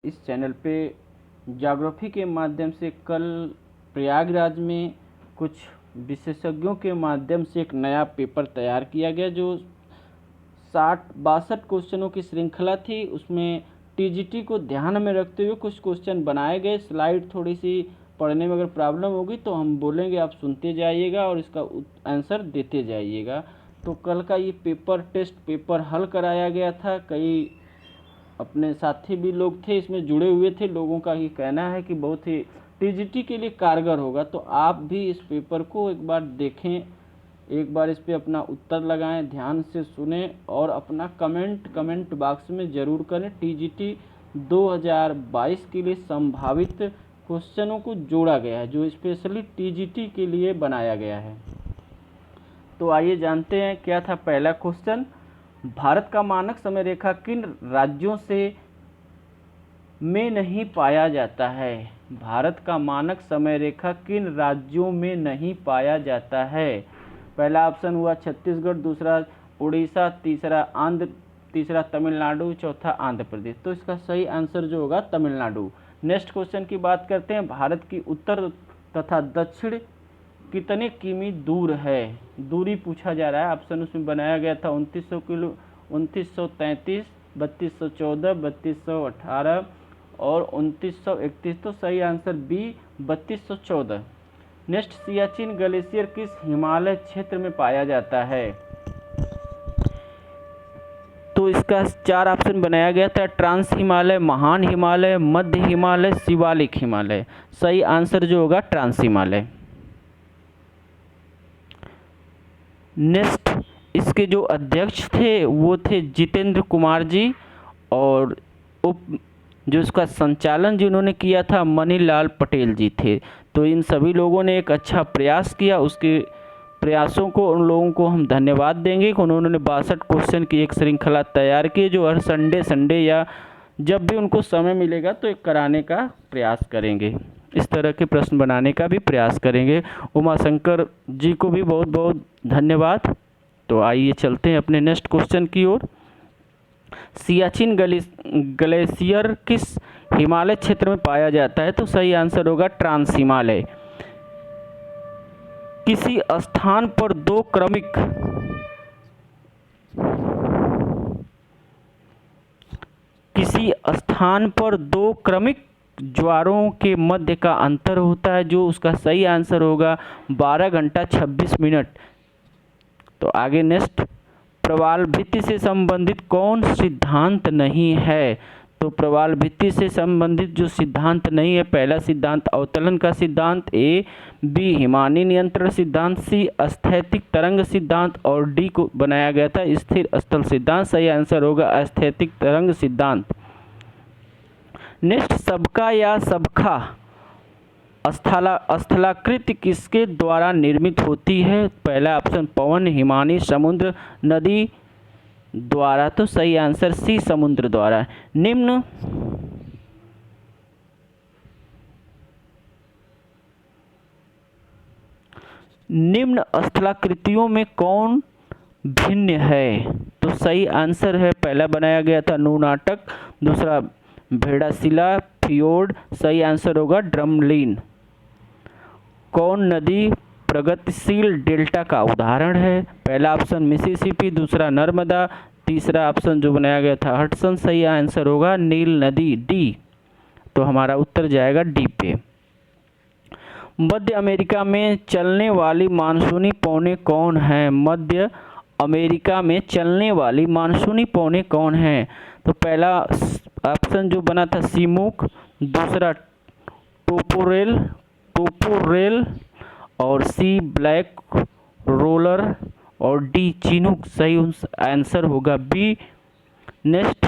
इस चैनल पे ज्योग्राफी के माध्यम से कल प्रयागराज में कुछ विशेषज्ञों के माध्यम से एक नया पेपर तैयार किया गया जो 62 क्वेश्चनों की श्रृंखला थी। उसमें टीजीटी को ध्यान में रखते हुए कुछ क्वेश्चन बनाए गए। स्लाइड थोड़ी सी पढ़ने में अगर प्रॉब्लम होगी तो हम बोलेंगे, आप सुनते जाइएगा और इसका आंसर देते जाइएगा। तो कल का ये टेस्ट पेपर हल कराया गया था। कई अपने साथी भी लोग थे, इसमें जुड़े हुए थे। लोगों का ये कहना है कि बहुत ही टीजीटी के लिए कारगर होगा। तो आप भी इस पेपर को एक बार देखें, एक बार इस पे अपना उत्तर लगाएं, ध्यान से सुने और अपना कमेंट बॉक्स में ज़रूर करें। टीजीटी 2022 के लिए संभावित क्वेश्चनों को जोड़ा गया है जो स्पेशली टीजीटी के लिए बनाया गया है। तो आइए जानते हैं क्या था पहला क्वेश्चन। भारत का मानक समय रेखा किन राज्यों में नहीं पाया जाता है? भारत का मानक समय रेखा किन राज्यों में नहीं पाया जाता है? पहला ऑप्शन हुआ छत्तीसगढ़, दूसरा उड़ीसा, तीसरा तमिलनाडु, चौथा आंध्र प्रदेश। तो इसका सही आंसर जो होगा तमिलनाडु। नेक्स्ट क्वेश्चन की बात करते हैं। भारत की उत्तर तथा दक्षिण कितने किमी दूर है? दूरी पूछा जा रहा है। ऑप्शन उसमें बनाया गया था 2900 किलो, 2933, 3214, 3218 और 2931। तो सही answer B 3214। Next, Siachen glacier किस हिमालय क्षेत्र में पाया जाता है? तो इसका 4 ऑप्शन बनाया गया था। ट्रांस हिमालय, महान हिमालय, मध्य हिमालय, शिवालिक हिमालय। सही आंसर जो होगा ट्रांस हिमालय। नेक्स्ट, इसके जो अध्यक्ष थे वो थे जितेंद्र कुमार जी और जो इसका संचालन जिन्होंने किया था मनीलाल पटेल जी थे। तो इन सभी लोगों ने एक अच्छा प्रयास किया। उसके प्रयासों को उन लोगों को हम धन्यवाद देंगे कि उन्होंने 62 क्वेश्चन की एक श्रृंखला तैयार की जो हर संडे या जब भी उनको समय मिलेगा तो एक कराने का प्रयास करेंगे। इस तरह के प्रश्न बनाने का भी प्रयास करेंगे। उमाशंकर जी को भी बहुत बहुत धन्यवाद। तो आइए चलते हैं अपने नेक्स्ट क्वेश्चन की ओर। सियाचिन ग्लेशियर किस हिमालय क्षेत्र में पाया जाता है? तो सही आंसर होगा ट्रांस हिमालय। किसी स्थान पर दो क्रमिक ज्वारों के मध्य का अंतर होता है जो उसका सही आंसर होगा 12 घंटा 26 मिनट। तो आगे नेक्स्ट, प्रवाल भित्ति से संबंधित कौन सिद्धांत नहीं है? तो प्रवाल भित्ति से संबंधित जो सिद्धांत नहीं है, पहला सिद्धांत अवतलन का सिद्धांत, ए, बी हिमानी नियंत्रण सिद्धांत, सी स्थैतिक तरंग सिद्धांत और डी को बनाया गया था स्थिर स्थल सिद्धांत। सही आंसर होगा स्थैतिक तरंग सिद्धांत। नेक्स्ट, सबका या सबखा स्थलाकृति किसके द्वारा निर्मित होती है? पहला ऑप्शन पवन, हिमानी, समुद्र, नदी द्वारा। तो सही आंसर सी समुद्र द्वारा। निम्न स्थलाकृतियों में कौन भिन्न है? तो सही आंसर है, पहला बनाया गया था नूनाटक, दूसरा भेड़ाशिला फियोर्ड। सही आंसर होगा ड्रमलिन। कौन नदी प्रगतिशील डेल्टा का उदाहरण है? पहला ऑप्शन मिसिसिपी, दूसरा नर्मदा, तीसरा ऑप्शन जो बनाया गया था हडसन। सही आंसर होगा नील नदी, डी। तो हमारा उत्तर जाएगा डी पे। मध्य अमेरिका में चलने वाली मानसूनी पौने कौन है? मध्य अमेरिका में चलने वाली मानसूनी पौने कौन है? तो पहला ऑप्शन जो बना था सीमूक, दूसरा टोपोरेल और सी ब्लैक रोलर और डी चिनूक। सही आंसर होगा बी। नेक्स्ट,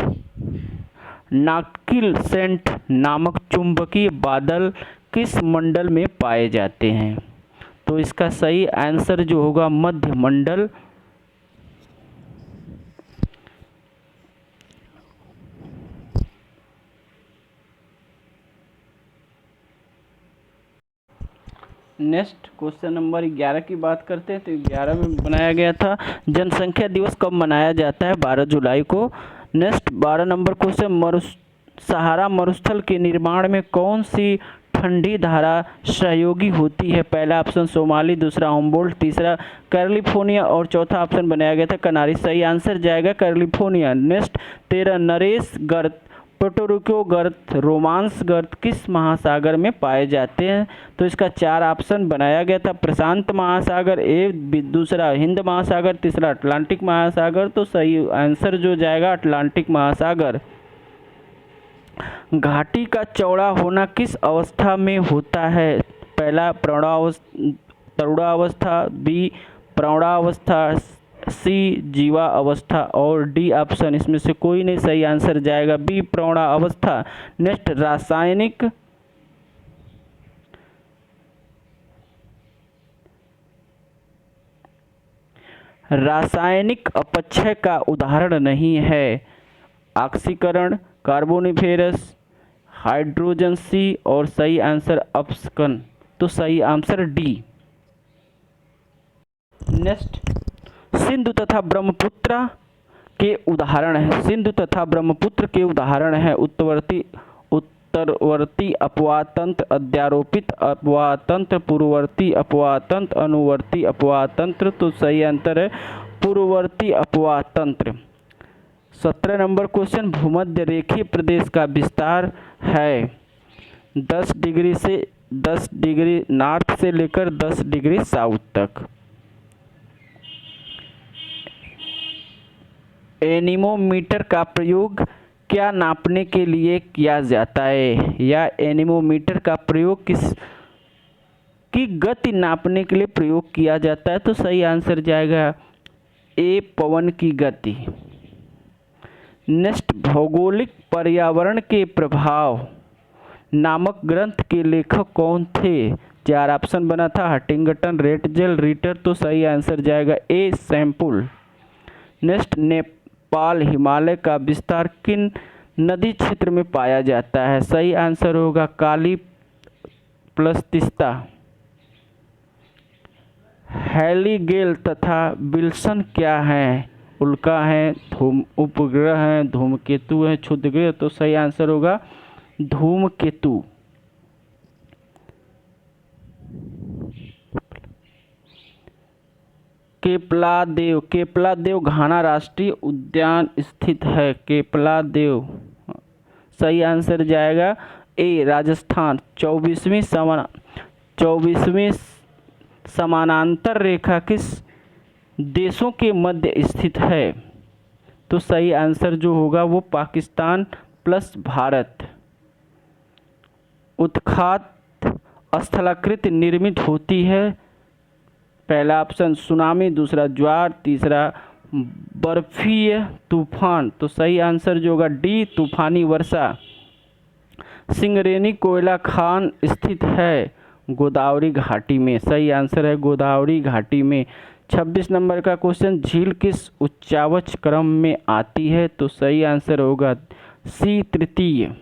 नाक्टिल सेंट नामक चुंबकीय बादल किस मंडल में पाए जाते हैं? तो इसका सही आंसर जो होगा मध्य मंडल। नेक्स्ट क्वेश्चन नंबर 11 की बात करते हैं। तो 11 में बनाया गया था जनसंख्या दिवस कब मनाया जाता है? 12 जुलाई को। नेक्स्ट 12 नंबर क्वेश्चन, सहारा मरुस्थल के निर्माण में कौन सी ठंडी धारा सहयोगी होती है? पहला ऑप्शन सोमाली, दूसरा हुम्बोल्ट, तीसरा कैलिफोर्निया और चौथा ऑप्शन बनाया गया था कनारी। सही आंसर जाएगा कैलिफोर्निया। नेक्स्ट 13 नरेश गर्त, पोर्टोरिको गर्त, रोमांस गर्त किस महासागर में पाए जाते हैं? तो इसका 4 ऑप्शन बनाया गया था। प्रशांत महासागर, दूसरा हिंद महासागर, तीसरा अटलांटिक महासागर। तो सही आंसर जो जाएगा अटलांटिक महासागर। घाटी का चौड़ा होना किस अवस्था में होता है? पहला तरुणावस्था, बी प्रौढ़ावस्था, सी जीवा अवस्था और डी ऑप्शन इसमें से कोई नहीं। सही आंसर जाएगा बी प्रौढ़ावस्था। नेक्स्ट रासायनिक अपक्षय का उदाहरण नहीं है। ऑक्सीकरण, कार्बोनिफेरस, हाइड्रोजन सी और सही आंसर अपक्षय। तो सही आंसर डी। नेक्स्ट सिंधु तथा ब्रह्मपुत्र के उदाहरण है। सिंधु तथा ब्रह्मपुत्र के उदाहरण है उत्तरवर्ती अपवाह तंत्र, अध्यारोपित अपवाह तंत्र, पूर्ववर्ती अपवाह तंत्र, अनुवर्ती अपवाह तंत्र। तो सही आंसर है पूर्ववर्ती अपवाह तंत्र। 17 नंबर क्वेश्चन, भूमध्य रेखीय प्रदेश का विस्तार है 10 डिग्री नॉर्थ से लेकर 10 डिग्री साउथ तक। एनीमोमीटर का प्रयोग क्या नापने के लिए किया जाता है? या एनीमोमीटर का प्रयोग की गति नापने के लिए प्रयोग किया जाता है? तो सही आंसर जाएगा ए पवन की गति। नेक्स्ट भौगोलिक पर्यावरण के प्रभाव नामक ग्रंथ के लेखक कौन थे? 4 ऑप्शन बना था, हंटिंगटन, रेटजेल, रीटर। तो सही आंसर जाएगा ए सैंपुल। नेक्स्ट नेपाल हिमालय का विस्तार किन नदी क्षेत्र में पाया जाता है? सही आंसर होगा काली प्लस तीस्ता। हेलीगेल तथा विल्सन क्या हैं? उल्का हैं, उपग्रह हैं, धूमकेतु हैं, क्षुद्रग्रह। तो सही आंसर होगा धूमकेतु। केपलादेव घाना राष्ट्रीय उद्यान स्थित है। केपलादेव सही आंसर जाएगा ए राजस्थान। 24वीं समानांतर रेखा किस देशों के मध्य स्थित है? तो सही आंसर जो होगा वो पाकिस्तान प्लस भारत। उत्खात स्थलाकृत निर्मित होती है। पहला ऑप्शन सुनामी, दूसरा ज्वार, तीसरा बर्फीय तूफान। तो सही आंसर जो होगा डी तूफानी वर्षा। सिंगरेनी कोयला खान स्थित है गोदावरी घाटी में। सही आंसर है गोदावरी घाटी में। 26 नंबर का क्वेश्चन, झील किस उच्चावच क्रम में आती है? तो सही आंसर होगा सी तृतीय।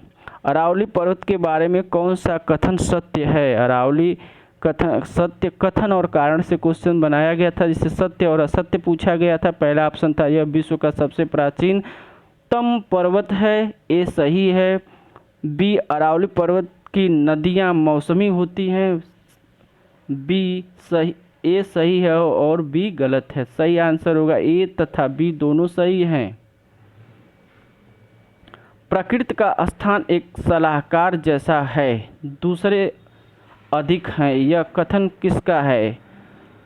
अरावली पर्वत के बारे में कौन सा कथन सत्य है? अरावली सत्य कथन और कारण से क्वेश्चन बनाया गया था, जिससे सत्य और असत्य पूछा गया था। पहला ऑप्शन था यह विश्व का सबसे प्राचीनतम पर्वत है, ए सही है। बी अरावली पर्वत की नदियां मौसमी होती हैं, बी सही, ए सही है और बी गलत है। सही आंसर होगा ए तथा बी दोनों सही हैं। प्रकृति का स्थान एक सलाहकार जैसा है, दूसरे अधिक हैं, यह कथन किसका है?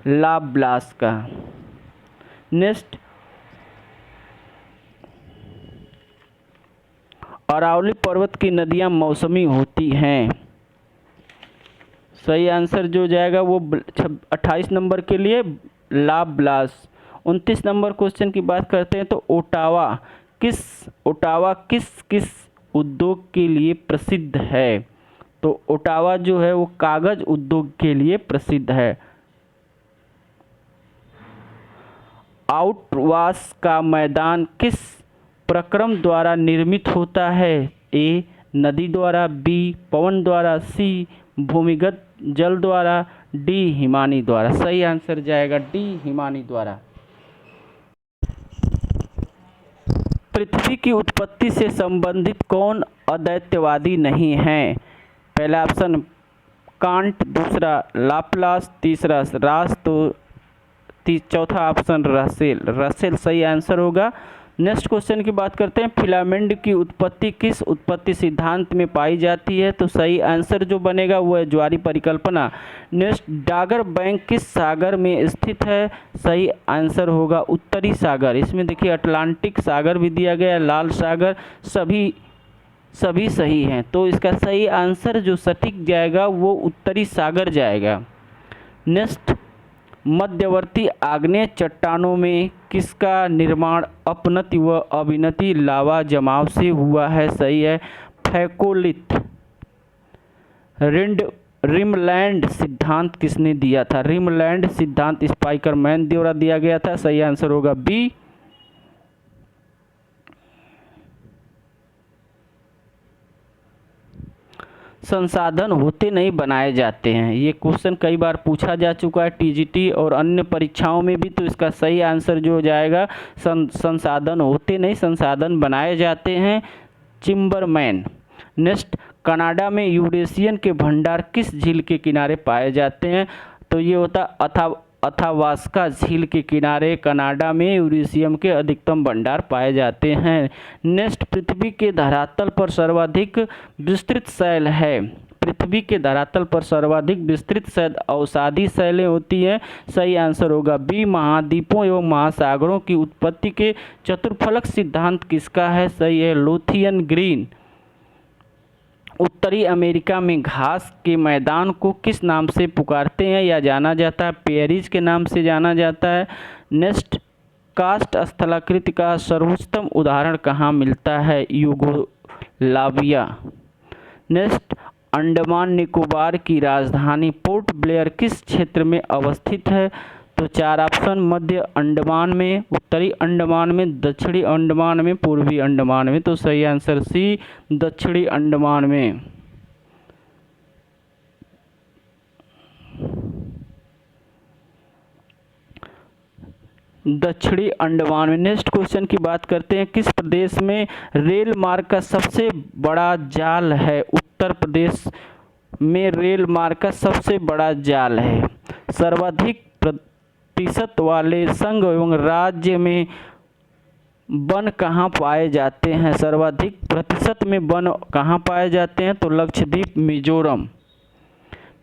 लाप्लास का। नेक्स्ट अरावली पर्वत की नदियां मौसमी होती हैं। सही आंसर जो जाएगा वो 28 नंबर के लिए लाप्लास। 29 नंबर क्वेश्चन की बात करते हैं तो ओटावा किस उद्योग के लिए प्रसिद्ध है? तो ओटावा जो है वो कागज उद्योग के लिए प्रसिद्ध है। आउटवाश का मैदान किस प्रक्रम द्वारा निर्मित होता है? ए नदी द्वारा, बी पवन द्वारा, सी भूमिगत जल द्वारा, डी हिमानी द्वारा। सही आंसर जाएगा डी हिमानी द्वारा। पृथ्वी की उत्पत्ति से संबंधित कौन अद्वैतवादी नहीं है? पहला ऑप्शन कांट, दूसरा लाप्लास, तीसरा रास, तो चौथा ऑप्शन रसेल। रसेल सही आंसर होगा। नेक्स्ट क्वेश्चन की बात करते हैं, फिलामेंट की उत्पत्ति किस उत्पत्ति सिद्धांत में पाई जाती है? तो सही आंसर जो बनेगा वो है ज्वारीय परिकल्पना। नेक्स्ट, डागर बैंक किस सागर में स्थित है? सही आंसर होगा उत्तरी सागर। इसमें देखिए अटलांटिक सागर भी दिया गया है, लाल सागर, सभी सही हैं, तो इसका सही आंसर जो सटीक जाएगा वो उत्तरी सागर जाएगा। नेक्स्ट, मध्यवर्ती आग्नेय चट्टानों में किसका निर्माण अपनति व अविनति लावा जमाव से हुआ है? सही है फैकोलिथ। रिमलैंड सिद्धांत किसने दिया था? रिमलैंड सिद्धांत स्पाइकरमैन द्वारा दिया गया था। सही आंसर होगा बी। संसाधन होते नहीं बनाए जाते हैं, ये क्वेश्चन कई बार पूछा जा चुका है टीजीटी और अन्य परीक्षाओं में भी, तो इसका सही आंसर जो हो जाएगा संसाधन होते नहीं, संसाधन बनाए जाते हैं, चिम्बरमैन। नेक्स्ट, कनाडा में यूरेशियन के भंडार किस झील के किनारे पाए जाते हैं? तो ये होता अथावास्का झील के किनारे कनाडा में यूरेशियम के अधिकतम भंडार पाए जाते हैं। नेक्स्ट, पृथ्वी के धरातल पर सर्वाधिक विस्तृत शैल है? पृथ्वी के धरातल पर सर्वाधिक विस्तृत शैल अवसादी शैलें होती हैं। सही आंसर होगा बी। महाद्वीपों एवं महासागरों की उत्पत्ति के चतुर्फलक सिद्धांत किसका है? सही है लोथियन ग्रीन। उत्तरी अमेरिका में घास के मैदान को किस नाम से पुकारते हैं या जाना जाता है? पेरिज के नाम से जाना जाता है। नेक्स्ट, कास्ट स्थलाकृति का सर्वोत्तम उदाहरण कहाँ मिलता है? यूगोस्लाविया। नेक्स्ट, अंडमान निकोबार की राजधानी पोर्ट ब्लेयर किस क्षेत्र में अवस्थित है? तो चार ऑप्शन, मध्य अंडमान में, उत्तरी अंडमान में, दक्षिणी अंडमान में, पूर्वी अंडमान में, तो सही आंसर सी दक्षिणी अंडमान में। दक्षिणी अंडमान में। नेक्स्ट क्वेश्चन की बात करते हैं, किस प्रदेश में रेल मार्ग का सबसे बड़ा जाल है? उत्तर प्रदेश में रेल मार्ग का सबसे बड़ा जाल है। सर्वाधिक प्रतिशत वाले संघ एवं राज्य में वन कहाँ पाए जाते हैं? सर्वाधिक प्रतिशत में वन कहाँ पाए जाते हैं? तो लक्षद्वीप, मिजोरम।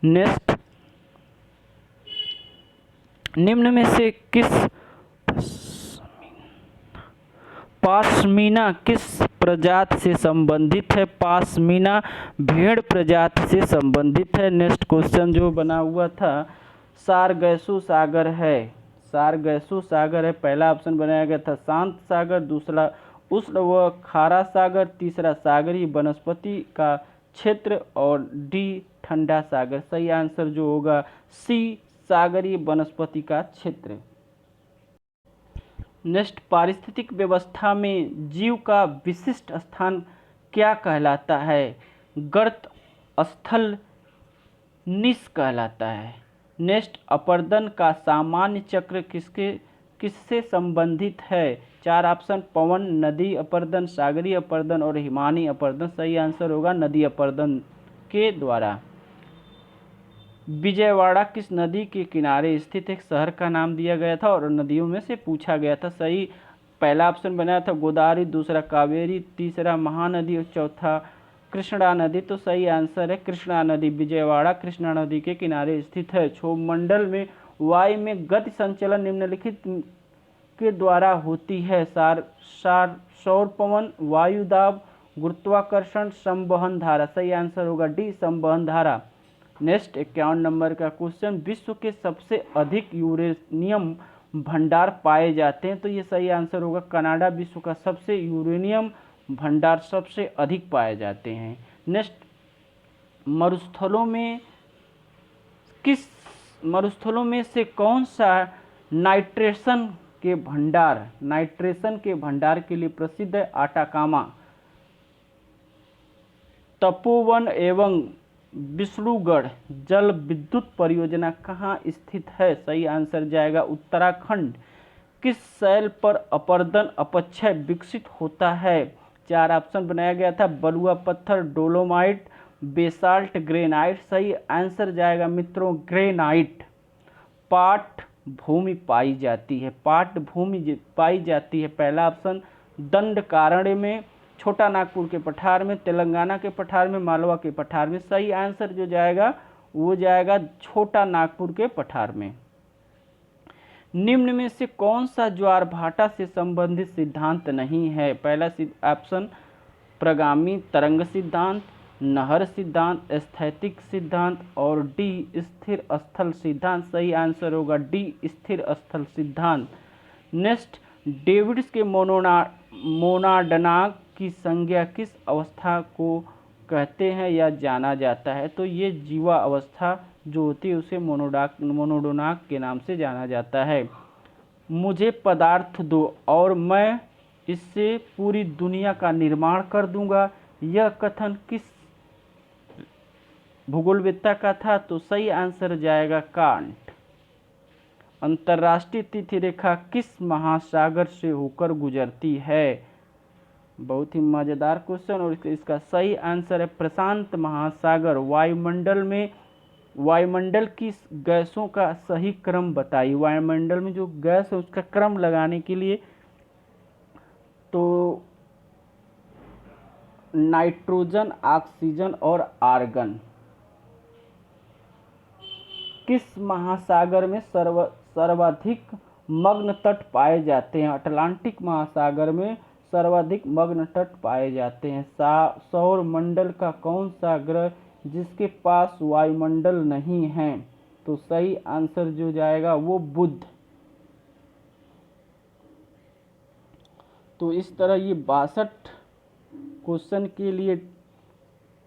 नेक्स्ट, निम्न में से पाशमीना किस प्रजाति से संबंधित है? पाशमीना भेड़ प्रजाति से संबंधित है। नेक्स्ट क्वेश्चन जो बना हुआ था, सारगैसु सागर है, सारगैसु सागर है, पहला ऑप्शन बनाया गया था शांत सागर, दूसरा उष्ण व खारा सागर, तीसरा सागरीय वनस्पति का क्षेत्र और डी ठंडा सागर। सही आंसर जो होगा सी सागरीय वनस्पति का क्षेत्र। नेक्स्ट, पारिस्थितिक व्यवस्था में जीव का विशिष्ट स्थान क्या कहलाता है? गर्त स्थल निश कहलाता है। नेक्स्ट, अपर्दन का सामान्य चक्र किससे संबंधित है? चार ऑप्शन, पवन, नदी अपर्दन, सागरीय अपर्दन और हिमानी अपर्दन। सही आंसर होगा नदी अपर्दन के द्वारा। विजयवाड़ा किस नदी के किनारे स्थित एक शहर का नाम दिया गया था और नदियों में से पूछा गया था? सही पहला ऑप्शन बनाया था गोदावरी, दूसरा कावेरी, तीसरा महानदी और चौथा कृष्णा नदी। तो सही आंसर है कृष्णा नदी। विजयवाड़ा कृष्णा नदी के किनारे स्थित है। क्षोभमंडल में वायु में गति संचलन निम्नलिखित के द्वारा होती है? सौर पवन, वायु दाब, गुरुत्वाकर्षण, संवहन धारा। सही आंसर होगा डी संवहन धारा। नेक्स्ट 51 नंबर का क्वेश्चन, विश्व के सबसे अधिक यूरेनियम भंडार पाए जाते हैं? तो ये सही आंसर होगा कनाडा विश्व का सबसे यूरेनियम भंडार सबसे अधिक पाए जाते हैं। नेक्स्ट, मरुस्थलों में से कौन सा नाइट्रेशन के भंडार के लिए प्रसिद्ध है? आटाकामा। तपोवन एवं विष्णुगढ़ जल विद्युत परियोजना कहाँ स्थित है? सही आंसर जाएगा उत्तराखंड किस शैल पर अपर्दन अपक्षय विकसित होता है? 4 ऑप्शन बनाया गया था, बलुआ पत्थर, डोलोमाइट, बेसाल्ट, ग्रेनाइट। सही आंसर जाएगा मित्रों ग्रेनाइट। पाट भूमि पाई जाती है, पाट भूमि पाई जाती है, पहला ऑप्शन। दंडकारण्य में, छोटा नागपुर के पठार में, तेलंगाना के पठार में, मालवा के पठार में। सही आंसर जो जाएगा वो जाएगा छोटा नागपुर के पठार में। निम्न में से कौन सा ज्वार भाटा से संबंधित सिद्धांत नहीं है? पहला ऑप्शन प्रगामी तरंग सिद्धांत, नहर सिद्धांत, स्थैतिक सिद्धांत और डी स्थिर स्थल सिद्धांत। सही आंसर होगा डी स्थिर स्थल सिद्धांत। नेक्स्ट, डेविड्स के मोनाडनाक की संज्ञा किस अवस्था को कहते हैं या जाना जाता है? तो ये जीवा अवस्था जो होती है उसे मोनोडोनाक के नाम से जाना जाता है। मुझे पदार्थ दो और मैं इससे पूरी दुनिया का निर्माण कर दूंगा, यह कथन किस भूगोलवेत्ता का था? तो सही आंसर जाएगा कांट। अंतर्राष्ट्रीय तिथि रेखा किस महासागर से होकर गुजरती है? बहुत ही मजेदार क्वेश्चन, और इसका सही आंसर है प्रशांत महासागर। वायुमंडल की गैसों का सही क्रम बताइए। वायुमंडल में जो गैस है उसका क्रम लगाने के लिए तो नाइट्रोजन, ऑक्सीजन और आर्गन। किस महासागर में सर्वाधिक मग्न तट पाए जाते हैं? अटलांटिक महासागर में सर्वाधिक मग्न तट पाए जाते हैं। सौर मंडल का कौन सा ग्रह जिसके पास वायुमंडल नहीं है? तो सही आंसर जो जाएगा वो बुध। तो इस तरह ये 62 क्वेश्चन के लिए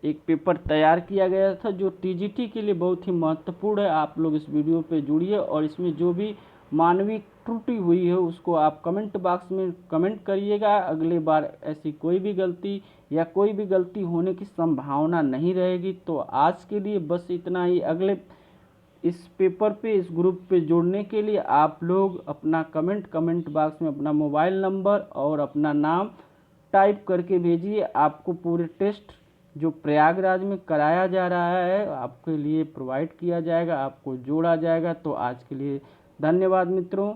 एक पेपर तैयार किया गया था जो टीजीटी के लिए बहुत ही महत्वपूर्ण है। आप लोग इस वीडियो पे जुड़िए और इसमें जो भी मानवीय त्रुटि हुई है उसको आप कमेंट बॉक्स में कमेंट करिएगा। अगली बार ऐसी कोई भी गलती या कोई भी गलती होने की संभावना नहीं रहेगी। तो आज के लिए बस इतना ही। अगले इस पेपर पे, इस ग्रुप पे जुड़ने के लिए आप लोग अपना कमेंट बॉक्स में अपना मोबाइल नंबर और अपना नाम टाइप करके भेजिए। आपको पूरे टेस्ट जो प्रयागराज में कराया जा रहा है आपके लिए प्रोवाइड किया जाएगा, आपको जोड़ा जाएगा। तो आज के लिए धन्यवाद मित्रों।